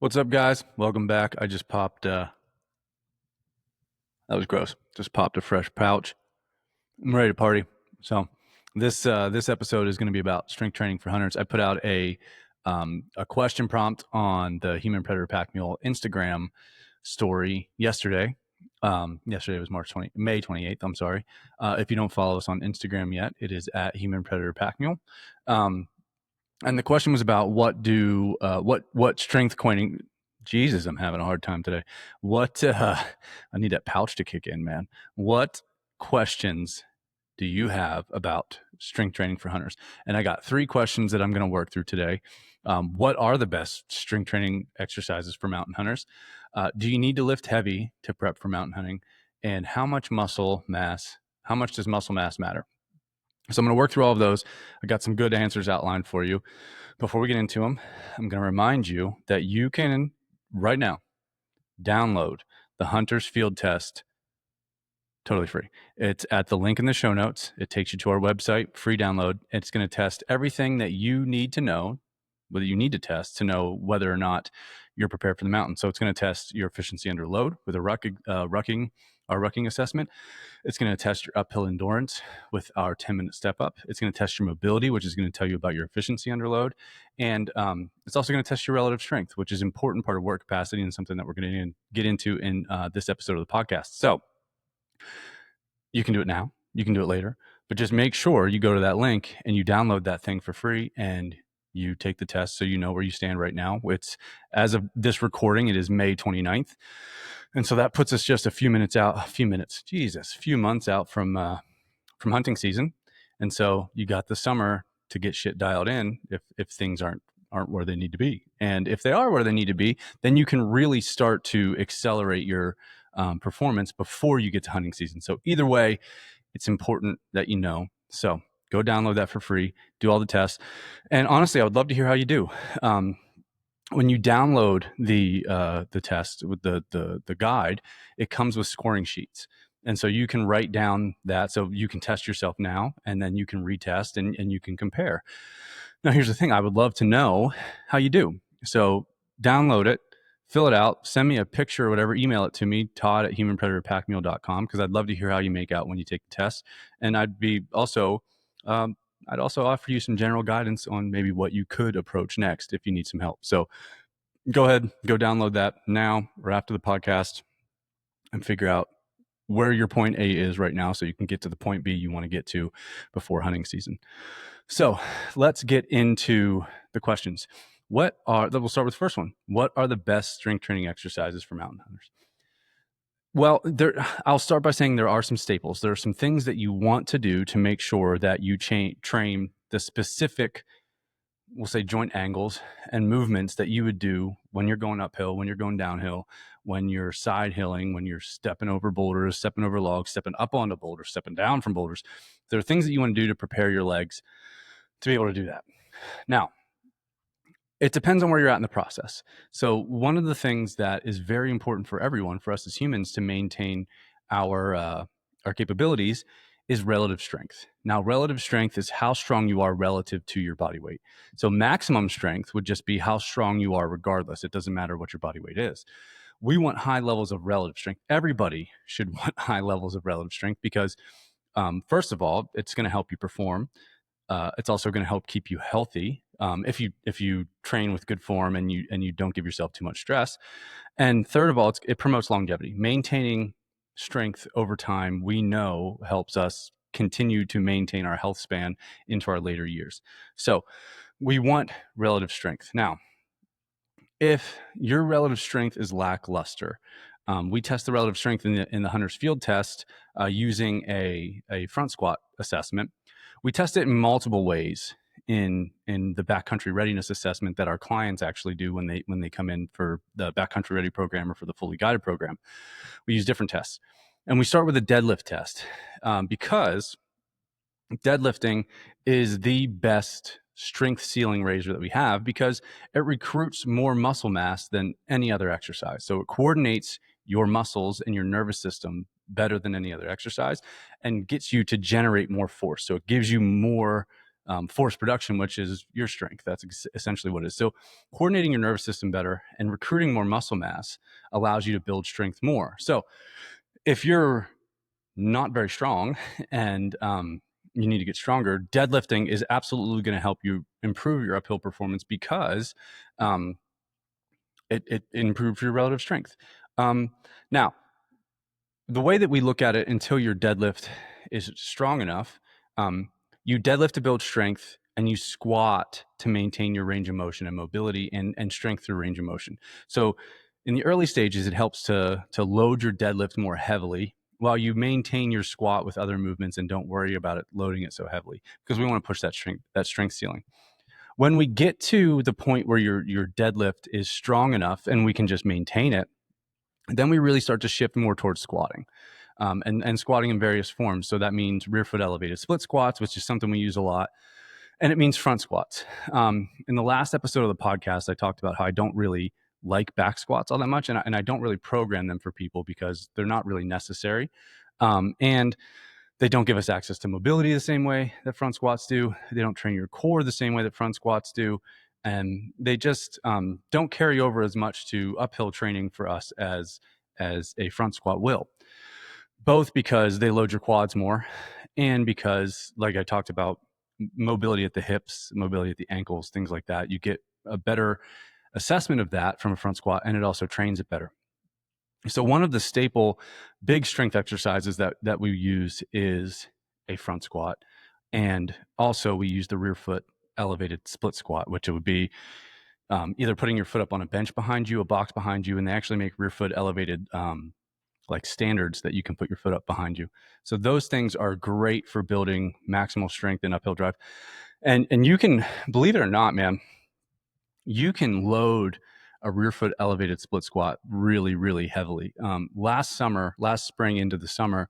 What's up, guys? Welcome back. I just popped, that was gross. Just popped a fresh pouch. I'm ready to party. So this episode is going to be about strength training for hunters. I put out a question prompt on the Human Predator Pack Mule Instagram story yesterday. Yesterday was May 28th. I'm sorry. If you don't follow us on Instagram yet, it is at Human Predator Pack Mule. And the question was about what strength training. Jesus, I'm having a hard time today. I need that pouch to kick in, man. What questions do you have about strength training for hunters? And I got 3 questions that I'm going to work through today. What are the best strength training exercises for mountain hunters? Do you need to lift heavy to prep for mountain hunting? And how much does muscle mass matter? So I'm going to work through all of those. I got some good answers outlined for you. Before we get into them, I'm going to remind you that you can, right now, download the Hunter's Field Test totally free. It's at the link in the show notes. It takes you to our website, free download. It's going to test everything that you need to know, whether you need to test to know whether or not you're prepared for the mountain. So it's going to test your efficiency under load with a rucking assessment. It's going to test your uphill endurance with our 10-minute step up. It's going to test your mobility, which is going to tell you about your efficiency under load. And it's also going to test your relative strength, which is an important part of work capacity and something that we're going to get into in this episode of the podcast. So you can do it now, you can do it later, but just make sure you go to that link and you download that thing for free and you take the test so you know where you stand right now. It's, as of this recording, it is May 29th. And so that puts us just a few months out from hunting season. And so you got the summer to get shit dialed in if things aren't where they need to be. And if they are where they need to be, then you can really start to accelerate your performance before you get to hunting season. So either way, it's important that you know. So go download that for free, do all the tests. And honestly, I would love to hear how you do. When you download the test with the guide, it comes with scoring sheets. And so you can write down that, so you can test yourself now, and then you can retest and you can compare. Now, here's the thing. I would love to know how you do. So download it, fill it out, send me a picture or whatever, email it to me, todd@humanpredatorpackmule.com, because I'd love to hear how you make out when you take the test. And I'd also offer you some general guidance on maybe what you could approach next if you need some help. So go ahead, go download that now or after the podcast and figure out where your point A is right now so you can get to the point B you want to get to before hunting season. So let's get into the questions. We'll start with the first one. What are the best strength training exercises for mountain hunters? Well, I'll start by saying there are some staples. There are some things that you want to do to make sure that you train the specific, we'll say, joint angles and movements that you would do when you're going uphill, when you're going downhill, when you're side hilling, when you're stepping over boulders, stepping over logs, stepping up onto boulders, stepping down from boulders. There are things that you want to do to prepare your legs to be able to do that. Now, it depends on where you're at in the process. So one of the things that is very important for everyone, for us as humans, to maintain our capabilities is relative strength. Now, relative strength is how strong you are relative to your body weight. So maximum strength would just be how strong you are regardless. It doesn't matter what your body weight is. We want high levels of relative strength. Everybody should want high levels of relative strength because, first of all, it's going to help you perform. It's also going to help keep you healthy if you train with good form and you don't give yourself too much stress. And third of all, it promotes longevity. Maintaining strength over time, we know, helps us continue to maintain our health span into our later years. So we want relative strength. Now, if your relative strength is lackluster, we test the relative strength in the Hunter's Field Test using a front squat assessment. We test it in multiple ways in the backcountry readiness assessment that our clients actually do when they come in for the backcountry ready program or for the fully guided program. We use different tests, and we start with a deadlift test because deadlifting is the best strength ceiling raiser that we have because it recruits more muscle mass than any other exercise. So it coordinates your muscles and your nervous system better than any other exercise and gets you to generate more force. So it gives you more force production, which is your strength. That's essentially what it is. So coordinating your nervous system better and recruiting more muscle mass allows you to build strength more. So if you're not very strong and you need to get stronger, deadlifting is absolutely going to help you improve your uphill performance because it improves your relative strength. Now, the way that we look at it, until your deadlift is strong enough, you deadlift to build strength and you squat to maintain your range of motion and mobility and strength through range of motion. So in the early stages, it helps to load your deadlift more heavily while you maintain your squat with other movements and don't worry about it loading it so heavily, because we want to push that strength ceiling. When we get to the point where your deadlift is strong enough and we can just maintain it, then we really start to shift more towards squatting, and squatting in various forms. So that means rear foot elevated split squats, which is something we use a lot. And it means front squats. In the last episode of the podcast, I talked about how I don't really like back squats all that much. And I don't really program them for people because they're not really necessary. And they don't give us access to mobility the same way that front squats do. They don't train your core the same way that front squats do. And they just don't carry over as much to uphill training for us as a front squat will, both because they load your quads more and because, like I talked about, mobility at the hips, mobility at the ankles, things like that. You get a better assessment of that from a front squat, and it also trains it better. So one of the staple big strength exercises that we use is a front squat. And also we use the rear foot elevated split squat, which it would be either putting your foot up on a bench behind you, a box behind you, and they actually make rear foot elevated like standards that you can put your foot up behind you. So those things are great for building maximal strength in uphill drive. And you can, believe it or not, man, you can load a rear foot elevated split squat really, really heavily. Last spring into the summer,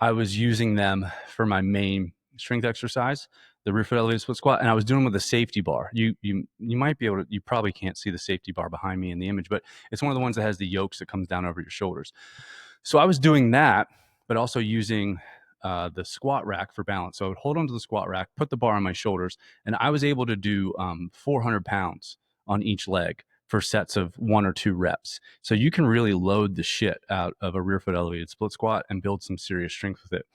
I was using them for my main strength exercise, the rear foot elevated split squat, and I was doing them with a safety bar. You might be able to, you probably can't see the safety bar behind me in the image, but it's one of the ones that has the yokes that comes down over your shoulders. So I was doing that, but also using the squat rack for balance. So I would hold onto the squat rack, put the bar on my shoulders, and I was able to do 400 pounds on each leg for sets of 1 or 2 reps. So you can really load the shit out of a rear foot elevated split squat and build some serious strength with it.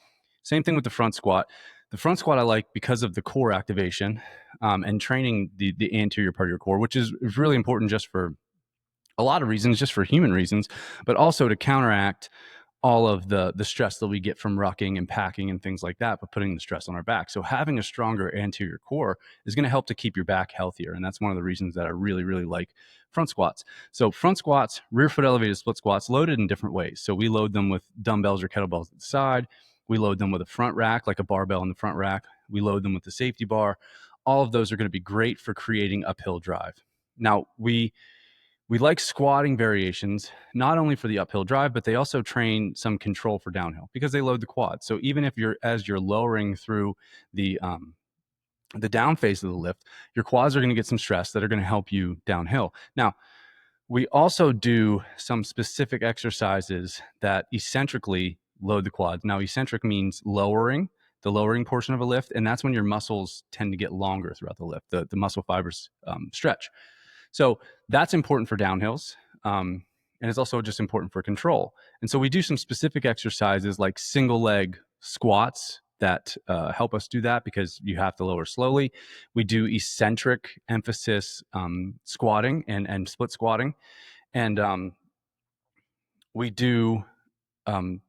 Same thing with the front squat. The front squat I like because of the core activation and training the anterior part of your core, which is really important just for a lot of reasons, just for human reasons, but also to counteract all of the stress that we get from rucking and packing and things like that, but putting the stress on our back. So having a stronger anterior core is going to help to keep your back healthier. And that's one of the reasons that I really, really like front squats. So front squats, rear foot elevated split squats, loaded in different ways. So we load them with dumbbells or kettlebells at the side. We load them with a front rack, like a barbell in the front rack. We load them with the safety bar. All of those are going to be great for creating uphill drive. Now, we like squatting variations, not only for the uphill drive, but they also train some control for downhill because they load the quad. So even if as you're lowering through the down phase of the lift, your quads are going to get some stress that are going to help you downhill. Now, we also do some specific exercises that eccentrically load the quads. Now, eccentric means lowering, the lowering portion of a lift, and that's when your muscles tend to get longer throughout the lift. The muscle fibers stretch. So that's important for downhills. And it's also just important for control. And so we do some specific exercises like single leg squats that help us do that because you have to lower slowly. We do eccentric emphasis squatting and split squatting. And we do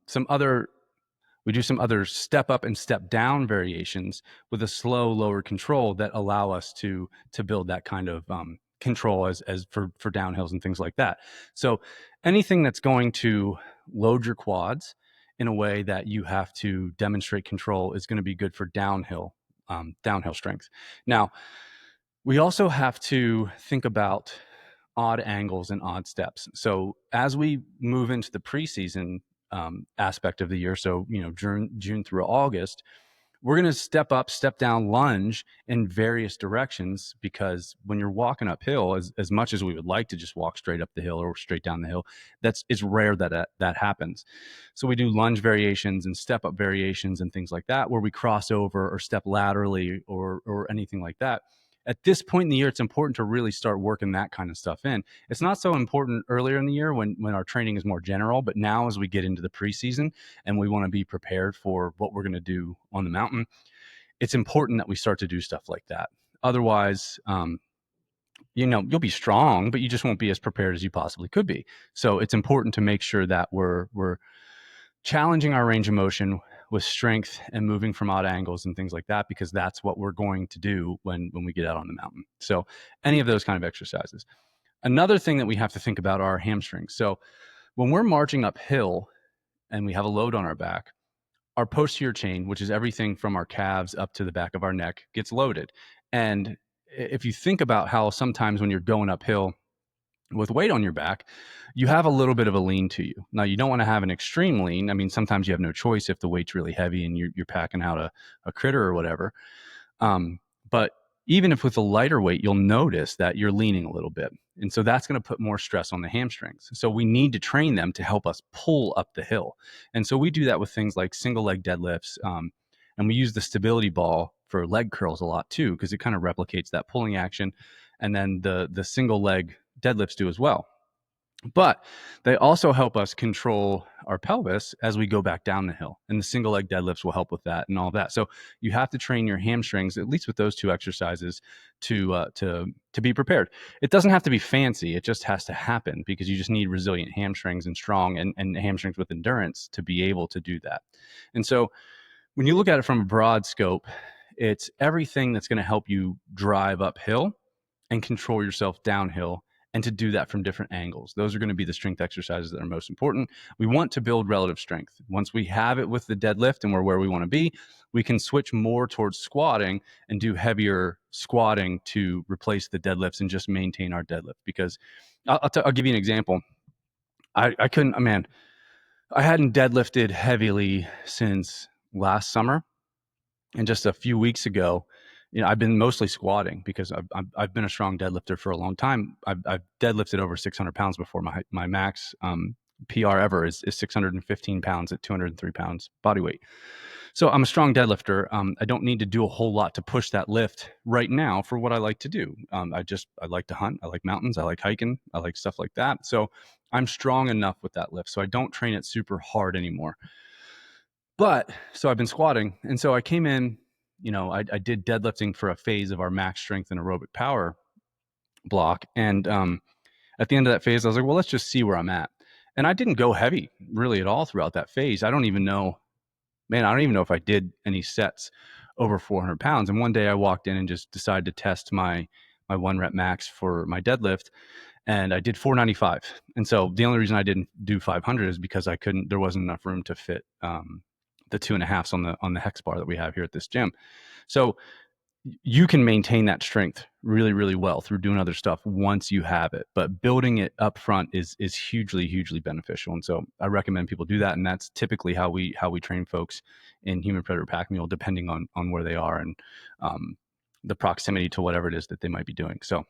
some other step up and step down variations with a slow lower control that allow us to build that kind of control as for downhills and things like that. So anything that's going to load your quads in a way that you have to demonstrate control is going to be good for downhill strength. Now, we also have to think about odd angles and odd steps. So as we move into the preseason aspect of the year, so June through August, we're going to step up, step down, lunge in various directions, because when you're walking uphill, as much as we would like to just walk straight up the hill or straight down the hill, it's rare that happens. So we do lunge variations and step up variations and things like that, where we cross over or step laterally or anything like that. At this point in the year, it's important to really start working that kind of stuff in. It's not so important earlier in the year when our training is more general, but now as we get into the preseason and we want to be prepared for what we're going to do on the mountain, it's important that we start to do stuff like that. Otherwise, you'll be strong, but you just won't be as prepared as you possibly could be. So it's important to make sure that we're challenging our range of motion with strength and moving from odd angles and things like that, because that's what we're going to do when we get out on the mountain. So any of those kind of exercises. Another thing that we have to think about are hamstrings. So when we're marching uphill and we have a load on our back, our posterior chain, which is everything from our calves up to the back of our neck, gets loaded. And if you think about how sometimes when you're going uphill with weight on your back, you have a little bit of a lean to you. Now, you don't want to have an extreme lean. I mean, sometimes you have no choice if the weight's really heavy and you're packing out a critter or whatever. But even if with a lighter weight, you'll notice that you're leaning a little bit. And so that's going to put more stress on the hamstrings. So we need to train them to help us pull up the hill. And so we do that with things like single leg deadlifts. And we use the stability ball for leg curls a lot too, because it kind of replicates that pulling action. And then the single leg deadlifts do as well. But they also help us control our pelvis as we go back down the hill. And the single leg deadlifts will help with that and all that. So you have to train your hamstrings, at least with those two exercises, to be prepared. It doesn't have to be fancy. It just has to happen, because you just need resilient hamstrings and strong and hamstrings with endurance to be able to do that. And so when you look at it from a broad scope, it's everything that's going to help you drive uphill and control yourself downhill, and to do that from different angles. Those are going to be the strength exercises that are most important. We want to build relative strength. Once we have it with the deadlift and we're where we want to be, we can switch more towards squatting and do heavier squatting to replace the deadlifts and just maintain our deadlift. Because I'll give you an example. I hadn't deadlifted heavily since last summer. And just a few weeks ago, I've been mostly squatting because I've been a strong deadlifter for a long time. I've deadlifted over 600 pounds before. My max PR ever is 615 pounds at 203 pounds body weight. So I'm a strong deadlifter. I don't need to do a whole lot to push that lift right now for what I like to do. I like to hunt. I like mountains. I like hiking. I like stuff like that. So I'm strong enough with that lift. So I don't train it super hard anymore. But so I've been squatting. And so I came in, I did deadlifting for a phase of our max strength and aerobic power block. And at the end of that phase, I was like, well, let's just see where I'm at. And I didn't go heavy really at all throughout that phase. I don't even know if I did any sets over 400 pounds. And one day I walked in and just decided to test my 1 rep max for my deadlift. And I did 495. And so the only reason I didn't do 500 is because there wasn't enough room to fit the 2.5s on the hex bar that we have here at this gym. So you can maintain that strength really, really well through doing other stuff once you have it, but building it up front is hugely, hugely beneficial. And so I recommend people do that. And that's typically how we train folks in human predator pack mule, depending on where they are and the proximity to whatever it is that they might be doing. So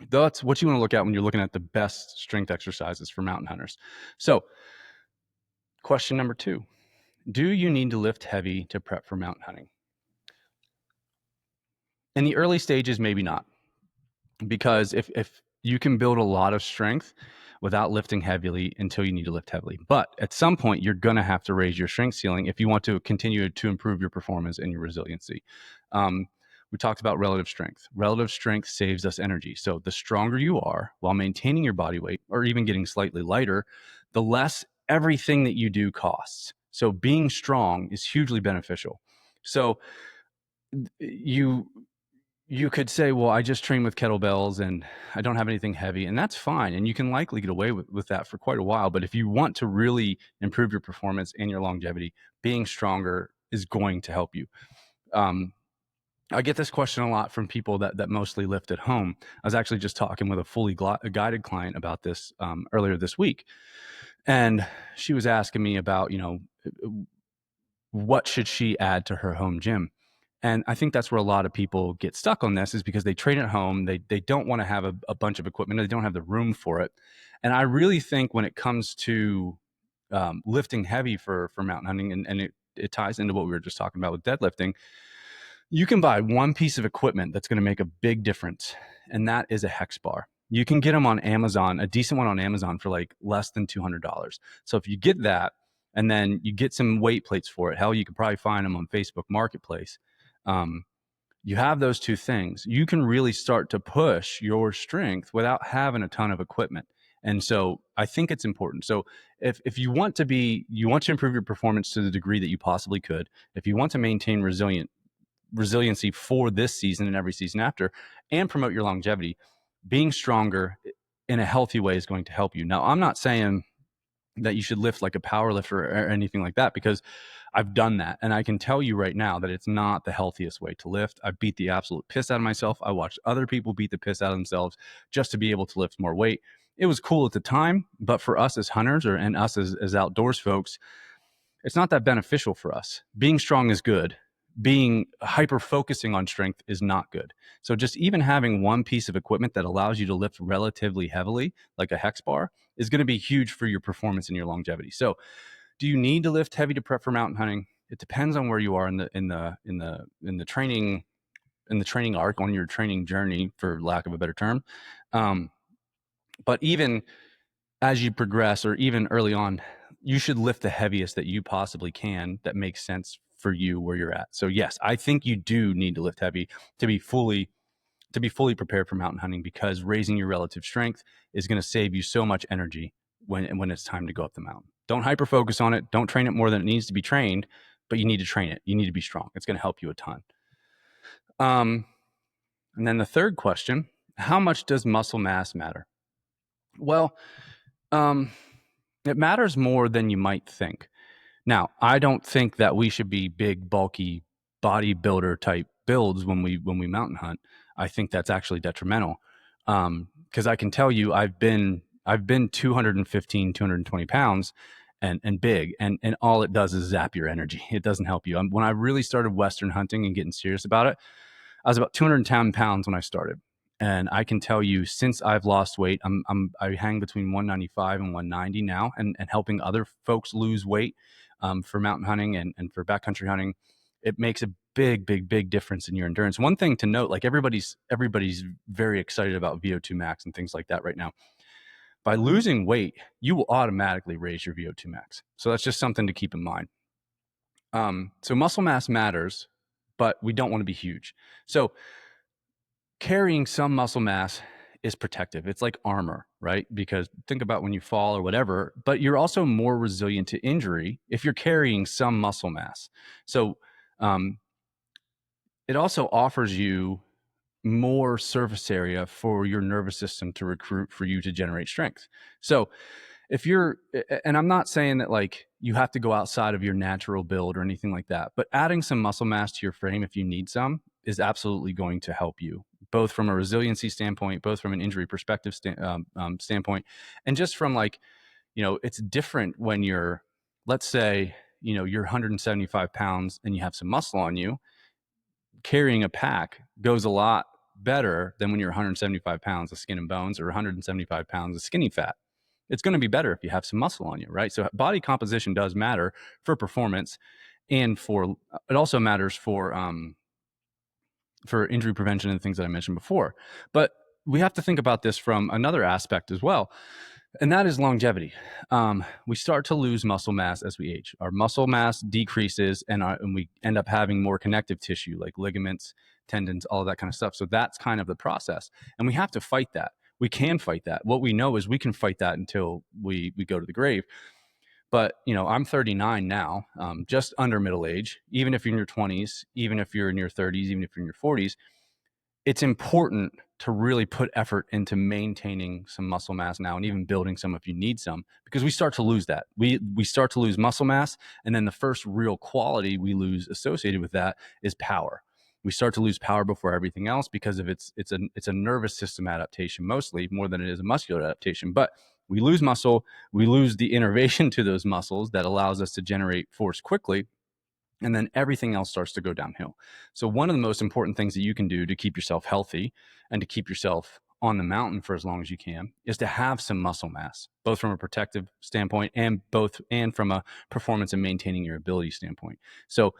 that's what you want to look at when you're looking at the best strength exercises for mountain hunters. So question number 2, do you need to lift heavy to prep for mountain hunting? In the early stages, maybe not, because if you can build a lot of strength without lifting heavily until you need to lift heavily. But at some point, you're going to have to raise your strength ceiling if you want to continue to improve your performance and your resiliency. We talked about relative strength. Relative strength saves us energy. So the stronger you are while maintaining your body weight or even getting slightly lighter, the less everything that you do costs. So being strong is hugely beneficial. So you could say, well, I just train with kettlebells and I don't have anything heavy, and that's fine. And you can likely get away with that for quite a while. But if you want to really improve your performance and your longevity, being stronger is going to help you. I get this question a lot from people that mostly lift at home. I was actually just talking with a fully guided client about this earlier this week. And she was asking me about, what should she add to her home gym? And I think that's where a lot of people get stuck on this, is because they train at home. They don't want to have a bunch of equipment. They don't have the room for it. And I really think when it comes to lifting heavy for mountain hunting, and it ties into what we were just talking about with deadlifting, you can buy one piece of equipment that's going to make a big difference, and that is a hex bar. You can get them on Amazon, a decent one on Amazon, for like less than $200. So if you get that, and then you get some weight plates for it, hell, you could probably find them on Facebook Marketplace. You have those two things, you can really start to push your strength without having a ton of equipment. And so I think it's important. So if you want to improve your performance to the degree that you possibly could, if you want to maintain resiliency for this season and every season after, and promote your longevity, being stronger in a healthy way is going to help you. Now, I'm not saying that you should lift like a power lifter or anything like that, because I've done that. And I can tell you right now that it's not the healthiest way to lift. I beat the absolute piss out of myself. I watched other people beat the piss out of themselves just to be able to lift more weight. It was cool at the time, but for us as hunters, and us as outdoors folks, it's not that beneficial for us. Being strong is good. Being hyper focusing on strength is not good. So just even having one piece of equipment that allows you to lift relatively heavily, like a hex bar, is going to be huge for your performance and your longevity. So do you need to lift heavy to prep for mountain hunting? It depends on where you are in the training arc, on your training journey, for lack of a better term. But even as you progress, or even early on, you should lift the heaviest that you possibly can that makes sense for you where you're at. So yes, I think you do need to lift heavy to be fully prepared for mountain hunting, because raising your relative strength is going to save you so much energy when it's time to go up the mountain. Don't hyper focus on it. Don't train it more than it needs to be trained, but you need to train it. You need to be strong. It's going to help you a ton. And then the third question, how much does muscle mass matter? Well, it matters more than you might think. Now, I don't think that we should be big, bulky bodybuilder type builds when we mountain hunt. I think that's actually detrimental. Because I can tell you, I've been 215, 220 pounds and big, and all it does is zap your energy. It doesn't help you. When I really started Western hunting and getting serious about it, I was about 210 pounds when I started. And I can tell you, since I've lost weight, I hang between 195 and 190 now, and helping other folks lose weight for mountain hunting and for backcountry hunting. It makes a big difference in your endurance. One thing to note, like everybody's very excited about VO2 max and things like that right now. By losing weight, you will automatically raise your VO2 max. So that's just something to keep in mind. So muscle mass matters, but we don't want to be huge. So carrying some muscle mass is protective. It's like armor, right? Because think about when you fall or whatever, but you're also more resilient to injury if you're carrying some muscle mass. So it also offers you more surface area for your nervous system to recruit for you to generate strength. So if you're, and I'm not saying that like you have to go outside of your natural build or anything like that, but adding some muscle mass to your frame if you need some is absolutely going to help you, both from a resiliency standpoint, both from an injury perspective standpoint, and just from like, it's different when you're, let's say, you're 175 pounds and you have some muscle on you. Carrying a pack goes a lot better than when you're 175 pounds of skin and bones or 175 pounds of skinny fat. It's going to be better if you have some muscle on you, right? So body composition does matter for performance, and it also matters for injury prevention and things that I mentioned before. But we have to think about this from another aspect as well, and that is longevity. We start to lose muscle mass as we age. Our muscle mass decreases, and we end up having more connective tissue like ligaments, tendons, all of that kind of stuff. So that's kind of the process, and we have to fight that. We can fight that. What we know is we can fight that until we go to the grave. But, I'm 39 now, just under middle age. Even if you're in your 20s, even if you're in your 30s, even if you're in your 40s, it's important to really put effort into maintaining some muscle mass now, and even building some if you need some, because we start to lose that. We start to lose muscle mass, and then the first real quality we lose associated with that is power. We start to lose power before everything else because of it's a nervous system adaptation, mostly more than it is a muscular adaptation. But we lose muscle, we lose the innervation to those muscles that allows us to generate force quickly. and then everything else starts to go downhill. So one of the most important things that you can do to keep yourself healthy and to keep yourself on the mountain for as long as you can is to have some muscle mass, both from a protective standpoint and from a performance and maintaining your ability standpoint. So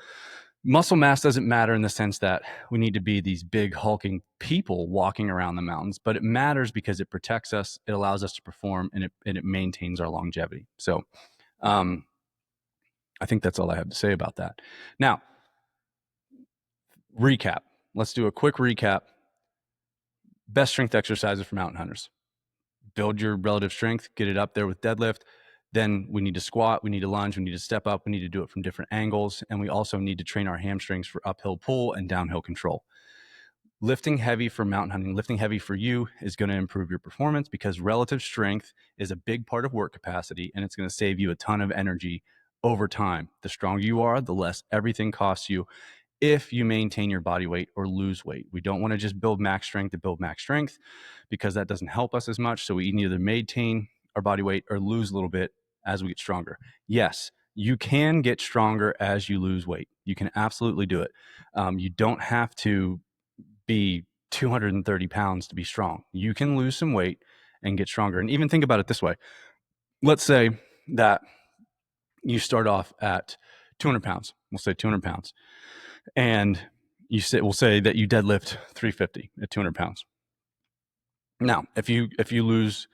muscle mass doesn't matter in the sense that we need to be these big hulking people walking around the mountains, but it matters because it protects us, it allows us to perform, and it maintains our longevity. So I think that's all I have to say about that. Now, recap. Let's do a quick recap. Best strength exercises for mountain hunters. Build your relative strength, get it up there with deadlift. Then we need to squat, we need to lunge, we need to step up, we need to do it from different angles. And we also need to train our hamstrings for uphill pull and downhill control. Lifting heavy for mountain hunting, lifting heavy for you is going to improve your performance because relative strength is a big part of work capacity, and it's going to save you a ton of energy over time. The stronger you are, the less everything costs you if you maintain your body weight or lose weight. We don't want to just build max strength to build max strength because that doesn't help us as much. So we either maintain our body weight or lose a little bit as we get stronger. Yes, you can get stronger as you lose weight. You can absolutely do it. You don't have to be 230 pounds to be strong. You can lose some weight and get stronger. And even think about it this way. Let's say that you start off at 200 pounds. We'll say 200 pounds. And we'll say that you deadlift 350 at 200 pounds. Now, if you lose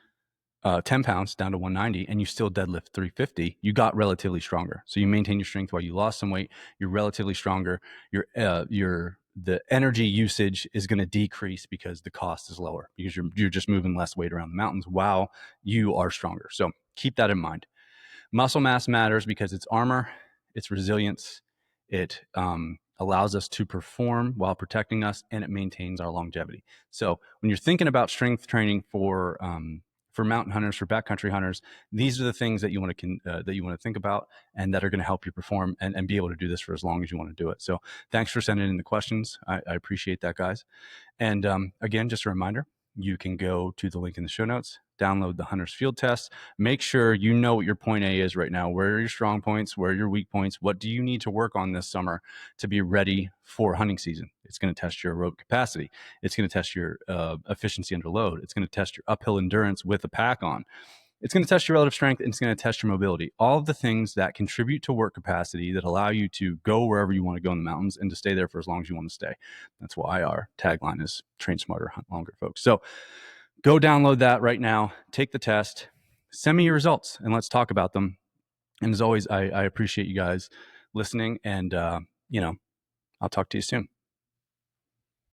10 pounds down to 190 and you still deadlift 350, you got relatively stronger. So you maintain your strength while you lost some weight. You're relatively stronger. The energy usage is going to decrease because the cost is lower because you're just moving less weight around the mountains while you are stronger. So keep that in mind. Muscle mass matters because it's armor, it's resilience, it allows us to perform while protecting us, and it maintains our longevity. So when you're thinking about strength training for mountain hunters, for backcountry hunters, these are the things that you want to think about and that are going to help you perform and be able to do this for as long as you want to do it. So thanks for sending in the questions. I appreciate that, guys. And again, just a reminder, you can go to the link in the show notes, download the Hunter's Field Test. Make sure you know what your point A is right now. Where are your strong points? Where are your weak points? What do you need to work on this summer to be ready for hunting season? It's going to test your aerobic capacity. It's going to test your efficiency under load. It's going to test your uphill endurance with a pack on. It's going to test your relative strength, and it's going to test your mobility. All of the things that contribute to work capacity that allow you to go wherever you want to go in the mountains and to stay there for as long as you want to stay. That's why our tagline is train smarter, hunt longer, folks. So go download that right now. Take the test. Send me your results, and let's talk about them. And as always, I appreciate you guys listening, and I'll talk to you soon.